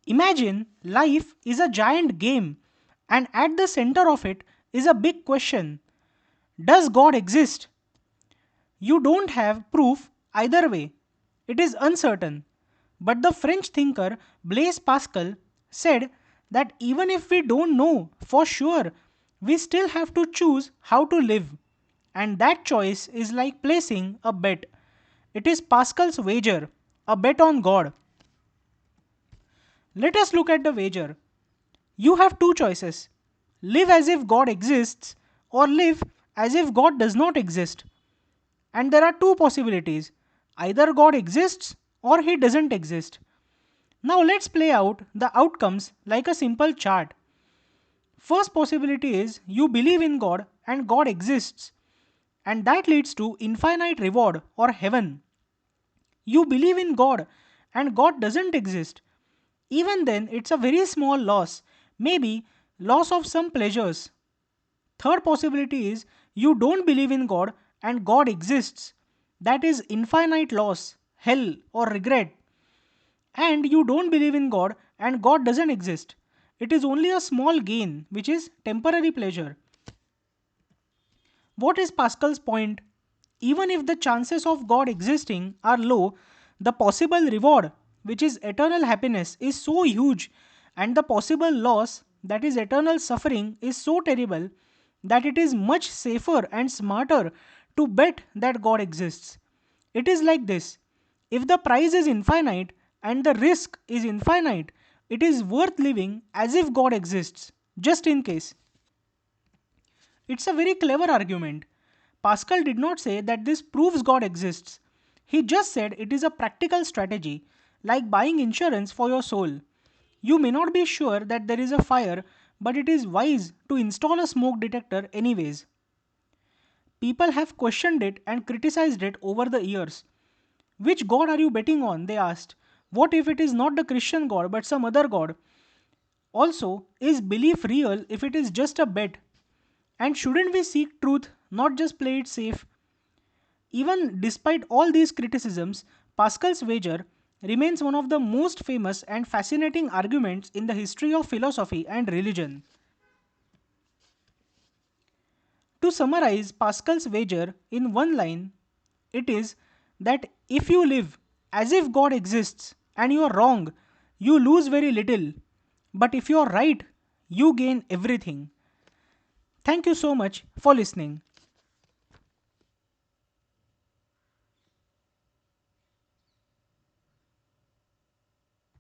Imagine life is a giant game, and at the center of it is a big question: does God exist? You don't have proof either way. It is uncertain. But the French thinker Blaise Pascal said that even if we don't know for sure, we still have to choose how to live. And that choice is like placing a bet. It is Pascal's wager, a bet on God. Let us look at the wager. You have two choices: live as if God exists, or live as if God does not exist. And there are two possibilities: either God exists or he doesn't exist. Now let's play out the outcomes like a simple chart. First possibility is you believe in God and God exists, and that leads to infinite reward or heaven. You believe in God and God doesn't exist. Even then, it's a very small loss, maybe loss of some pleasures. Third possibility is you don't believe in God and God exists. That is infinite loss, hell, or regret. And you don't believe in God and God doesn't exist. It is only a small gain, which is temporary pleasure. What is Pascal's point? Even if the chances of God existing are low, the possible reward, which is eternal happiness, is so huge, and the possible loss, that is eternal suffering, is so terrible that it is much safer and smarter to bet that God exists. It is like this: if the prize is infinite and the risk is infinite, it is worth living as if God exists, just in case. It's a very clever argument. Pascal did not say that this proves God exists. He just said it is a practical strategy, like buying insurance for your soul. You may not be sure that there is a fire, but it is wise to install a smoke detector anyways. People have questioned it and criticized it over the years. Which God are you betting on? They asked. What if it is not the Christian God but some other God? Also, is belief real if it is just a bet? And shouldn't we seek truth, not just play it safe? Even despite all these criticisms, Pascal's wager remains one of the most famous and fascinating arguments in the history of philosophy and religion. To summarize Pascal's wager in one line, it is that if you live as if God exists and you are wrong, you lose very little. But if you are right, you gain everything. Thank you so much for listening.